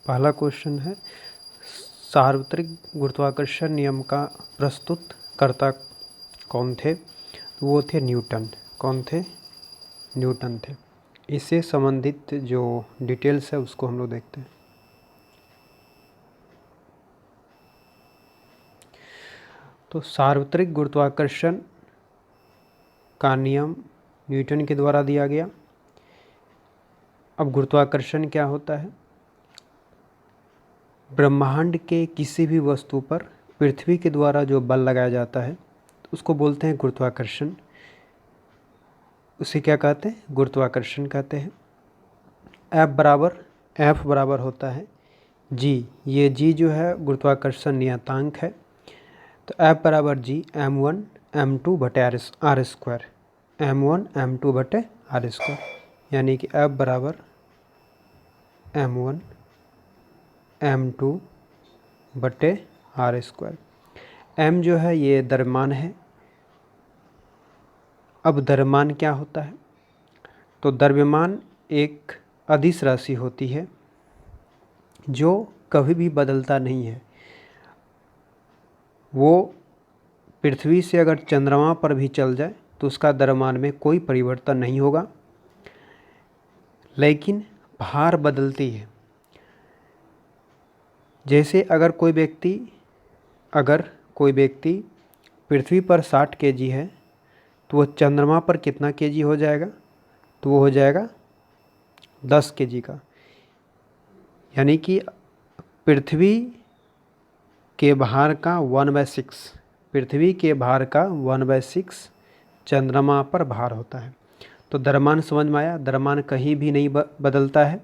पहला क्वेश्चन है, सार्वत्रिक गुरुत्वाकर्षण नियम का प्रस्तुत करता कौन थे? वो थे न्यूटन। कौन थे? न्यूटन थे। इससे संबंधित जो डिटेल्स है उसको हम लोग देखते हैं। तो सार्वत्रिक गुरुत्वाकर्षण का नियम न्यूटन के द्वारा दिया गया। अब गुरुत्वाकर्षण क्या होता है? ब्रह्मांड के किसी भी वस्तु पर पृथ्वी के द्वारा जो बल लगाया जाता है उसको बोलते हैं गुरुत्वाकर्षण। उसे क्या कहते हैं? गुरुत्वाकर्षण कहते हैं। एफ बराबर होता है जी। ये जी जो है गुरुत्वाकर्षण नियतांक है। तो एफ बराबर जी m1 m2 बटे आर स्क्वायर, m1 m2 बटे आर स्क्वायर, यानी कि एफ बराबर m1 m2 बटे आर स्क्वायर। m जो है ये द्रव्यमान है। अब द्रव्यमान क्या होता है? तो द्रव्यमान एक अदिश राशि होती है जो कभी भी बदलता नहीं है। वो पृथ्वी से अगर चंद्रमा पर भी चल जाए तो उसका द्रव्यमान में कोई परिवर्तन नहीं होगा, लेकिन भार बदलती है। जैसे अगर कोई व्यक्ति पृथ्वी पर 60 केजी है तो वो चंद्रमा पर कितना केजी हो जाएगा? तो वो हो जाएगा 10 केजी का। यानी कि पृथ्वी के भार का 1/6, पृथ्वी के भार का 1/6 चंद्रमा पर भार होता है। तो द्रव्यमान समझ में आया? द्रव्यमान कहीं भी नहीं बदलता है।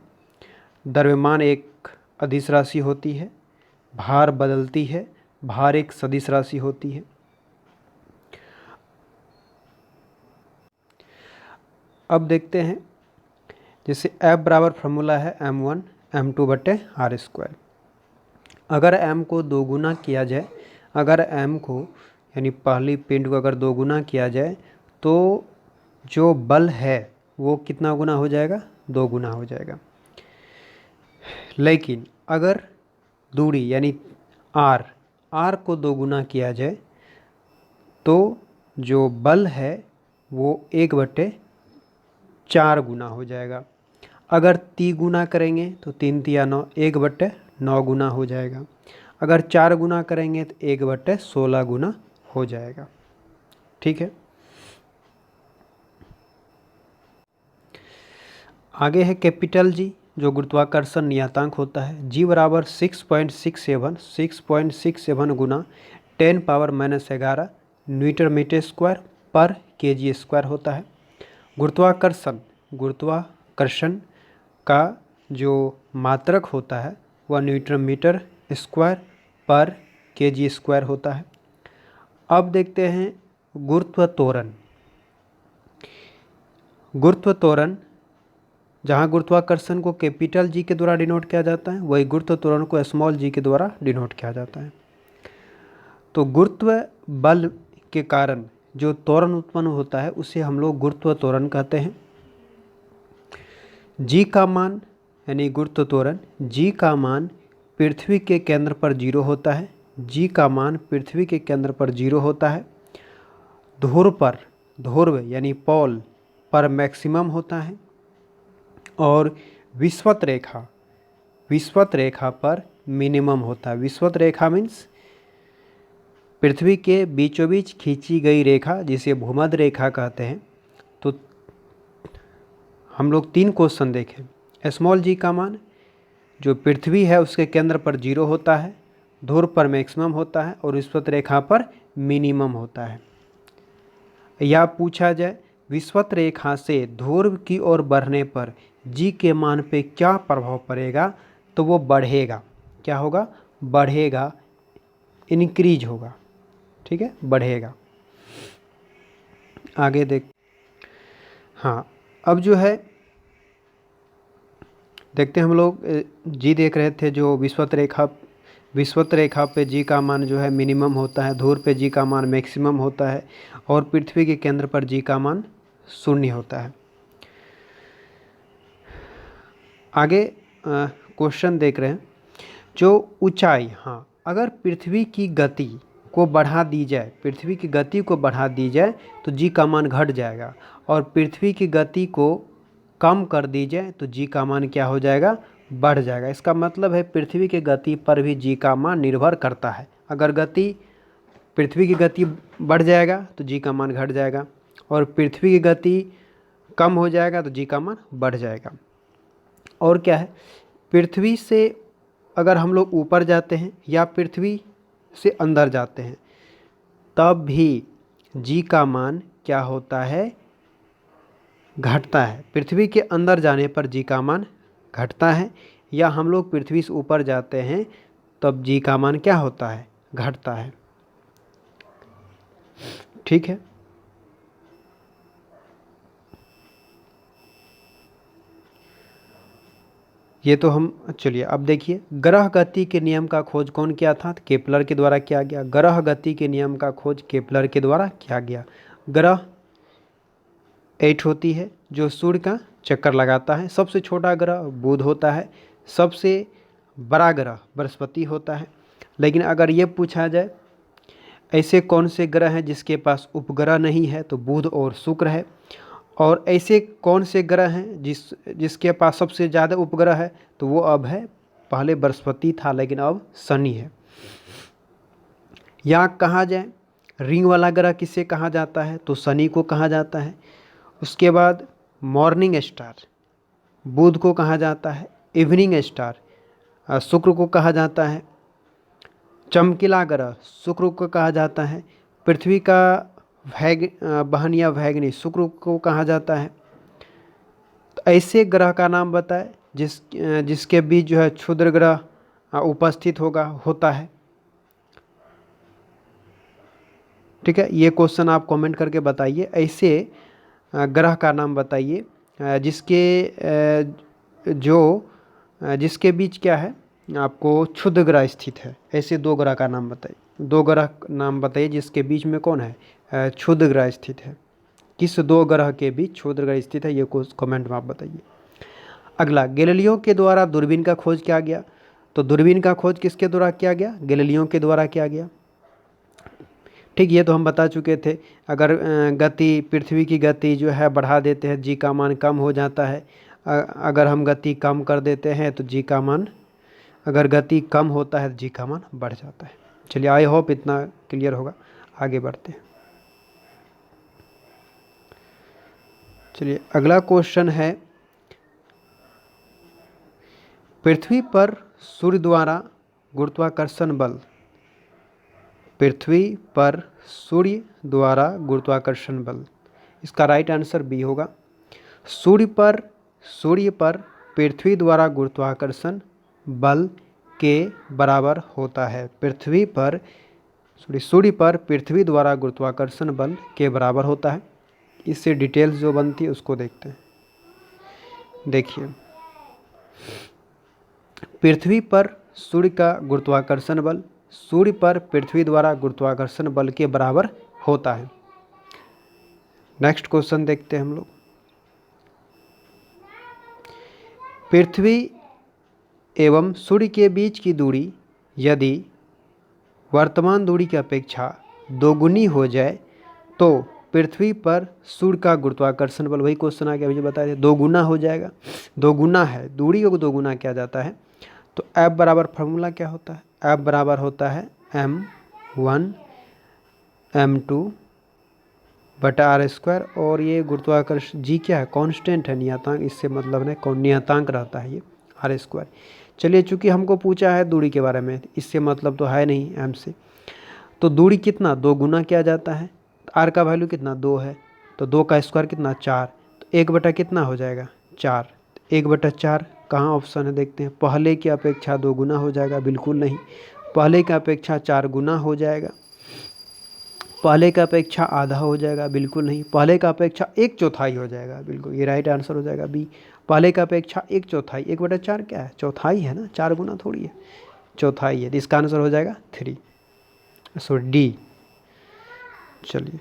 द्रव्यमान एक अदिश राशि होती है, भार बदलती है, भार एक सदिश राशि होती है। अब देखते हैं, जैसे F बराबर फार्मूला है m1 m2 बटे आर स्क्वायर। अगर m को दोगुना किया जाए, अगर m को यानी पहली पिंड को अगर दोगुना किया जाए तो जो बल है वो कितना गुना हो जाएगा? 2 गुना हो जाएगा। लेकिन अगर दूरी यानी r को 2 गुना किया जाए तो जो बल है वो 1/4 गुना हो जाएगा। अगर 3 गुना करेंगे तो 3 तिया 9, 1/9 गुना हो जाएगा। अगर 4 गुना करेंगे तो 1/16 गुना हो जाएगा। ठीक है। आगे है कैपिटल जी, जो गुरुत्वाकर्षण नियतांक होता है। जी बराबर 6.67 गुना 10⁻⁻11 न्यूटन मीटर स्क्वायर पर केजी स्क्वायर होता है। गुरुत्वाकर्षण का जो मात्रक होता है वह न्यूटन मीटर स्क्वायर पर केजी स्क्वायर होता है। अब देखते हैं गुरुत्व त्वरण। गुरुत्व त्वरण, जहाँ गुरुत्वाकर्षण को कैपिटल जी के द्वारा डिनोट किया जाता है वही गुरुत्व त्वरण को स्मॉल जी के द्वारा डिनोट किया जाता है। तो गुरुत्व बल के कारण जो त्वरण उत्पन्न होता है उसे हम लोग गुरुत्व त्वरण कहते हैं। जी का मान यानी गुरुत्व त्वरण, जी का मान पृथ्वी के केंद्र पर 0 होता है। जी का मान पृथ्वी के केंद्र पर 0 होता है। ध्रुव यानी पोल पर मैक्सिमम होता है और विषुवत रेखा पर मिनिमम होता है। विषुवत रेखा मीन्स पृथ्वी के बीचों बीच खींची गई रेखा, जिसे भूमध्य रेखा कहते हैं। तो हम लोग 3 क्वेश्चन देखें। स्मॉल जी का मान जो पृथ्वी है उसके केंद्र पर 0 होता है, ध्रुव पर मैक्सिमम होता है और विषुवत रेखा पर मिनिमम होता है। या पूछा जाए विषुवत रेखा से ध्रुव की ओर बढ़ने पर जी के मान पे क्या प्रभाव पड़ेगा? तो वो बढ़ेगा। क्या होगा? बढ़ेगा, इंक्रीज होगा। ठीक है, बढ़ेगा। आगे देख, हाँ अब जो है देखते हैं हम लोग जी देख रहे थे। जो विषुवत रेखा पे जी का मान जो है मिनिमम होता है, ध्रुव पे जी का मान मैक्सिमम होता है और पृथ्वी के केंद्र पर जी का मान 0 होता है। आगे क्वेश्चन देख रहे हैं, जो ऊंचाई, हाँ, अगर पृथ्वी की गति को बढ़ा दी जाए, पृथ्वी की गति को बढ़ा दी जाए तो जी का मान घट जाएगा, और पृथ्वी की गति को कम कर दी जाए तो जी का मान क्या हो जाएगा, बढ़ जाएगा। इसका मतलब है पृथ्वी की गति पर भी जी का मान निर्भर करता है। अगर पृथ्वी की गति बढ़ जाएगा तो जी का मान घट जाएगा, और पृथ्वी की गति कम हो जाएगा तो जी का मान बढ़ जाएगा। और क्या है, पृथ्वी से अगर हम लोग ऊपर जाते हैं या पृथ्वी से अंदर जाते हैं तब भी जी का मान क्या होता है, घटता है। पृथ्वी के अंदर जाने पर जी का मान घटता है, या हम लोग पृथ्वी से ऊपर जाते हैं तब जी का मान क्या होता है, घटता है। ठीक है, ये तो हम, चलिए अब देखिए, ग्रह गति के नियम का खोज कौन किया था, तो केपलर के द्वारा किया गया। ग्रह गति के नियम का खोज केपलर के द्वारा किया गया। ग्रह 8 होती है जो सूर्य का चक्कर लगाता है। सबसे छोटा ग्रह बुध होता है, सबसे बड़ा ग्रह बृहस्पति होता है। लेकिन अगर ये पूछा जाए ऐसे कौन से ग्रह हैं जिसके पास उपग्रह नहीं है, तो बुध और शुक्र है। और ऐसे कौन से ग्रह हैं जिसके पास सबसे ज़्यादा उपग्रह है, तो वो अब है, पहले बृहस्पति था लेकिन अब शनि है। या कहा जाए रिंग वाला ग्रह किसे कहा जाता है, तो शनि को कहा जाता है। उसके बाद मॉर्निंग स्टार बुध को कहा जाता है। इवनिंग स्टार शुक्र को कहा जाता है। चमकीला ग्रह शुक्र को कहा जाता है। पृथ्वी का बहन या वैगनी शुक्र को कहा जाता है। तो ऐसे ग्रह का नाम बताए जिसके बीच जो है क्षुद्र ग्रह उपस्थित होता है। ठीक है, ये क्वेश्चन आप कमेंट करके बताइए। ऐसे ग्रह का नाम बताइए जिसके बीच क्या है, आपको क्षुद्र ग्रह स्थित है। ऐसे 2 ग्रह का नाम बताइए। 2 ग्रह नाम बताइए जिसके बीच में कौन है, क्षुद्र ग्रह स्थित है। किस 2 ग्रह के बीच क्षुद्र ग्रह स्थित है, ये कमेंट में आप बताइए। अगला, गैलीलियो के द्वारा दूरबीन का खोज किया गया। तो दूरबीन का खोज किसके द्वारा किया गया, गैलीलियो के द्वारा किया गया। ठीक, ये तो हम बता चुके थे। अगर पृथ्वी की गति जो है बढ़ा देते हैं, जी का मान कम हो जाता है। अगर हम गति कम कर देते हैं तो जी का मान, अगर गति कम होता है तो जी का मान बढ़ जाता है। चलिए, आई होप इतना क्लियर होगा। आगे बढ़ते हैं। चलिए, अगला क्वेश्चन है, पृथ्वी पर सूर्य द्वारा गुरुत्वाकर्षण बल। पृथ्वी पर सूर्य द्वारा गुरुत्वाकर्षण बल, इसका राइट आंसर बी होगा। सूर्य पर पृथ्वी द्वारा गुरुत्वाकर्षण बल के बराबर होता है। सूर्य पर पृथ्वी द्वारा गुरुत्वाकर्षण बल के बराबर होता है। इससे डिटेल्स जो बनती है उसको देखते हैं। देखिए, पृथ्वी पर सूर्य का गुरुत्वाकर्षण बल सूर्य पर पृथ्वी द्वारा गुरुत्वाकर्षण बल के बराबर होता है। नेक्स्ट क्वेश्चन देखते हैं हम लोग। पृथ्वी एवं सूर्य के बीच की दूरी यदि वर्तमान दूरी की अपेक्षा दोगुनी हो जाए तो पृथ्वी पर सूर्य का गुरुत्वाकर्षण बल, वही क्वेश्चन आ गया, मुझे बताया था, 2 गुना हो जाएगा। 2 गुना है, दूरी को 2 गुना किया जाता है। तो F बराबर फार्मूला क्या होता है, F बराबर होता है m1 m2 बटा r²। और ये गुरुत्वाकर्षण जी क्या है, कांस्टेंट है, नियतांक, इससे मतलब है नियतांक रहता है ये r²। चलिए, चूंकि हमको पूछा है दूरी के बारे में, इससे मतलब तो है नहीं m से, तो दूरी कितना 2 गुना किया जाता है। r का वैल्यू कितना 2 है, तो 2 का स्क्वायर कितना 4, तो 1 बटा कितना हो जाएगा 4। 1 बटा 4 कहाँ ऑप्शन है, देखते हैं। पहले की अपेक्षा 2 गुना हो जाएगा, बिल्कुल नहीं। पहले की अपेक्षा 4 गुना हो जाएगा। पहले का अपेक्षा आधा हो जाएगा, बिल्कुल नहीं। पहले का अपेक्षा 1/4 हो जाएगा, बिल्कुल, ये राइट आंसर हो जाएगा बी। पहले का अपेक्षा 1/4, 1 बटा 4 क्या है, चौथाई है ना, 4 गुना थोड़ी है, चौथाई है। तो इसका आंसर हो जाएगा 3, सो डी। चलिए।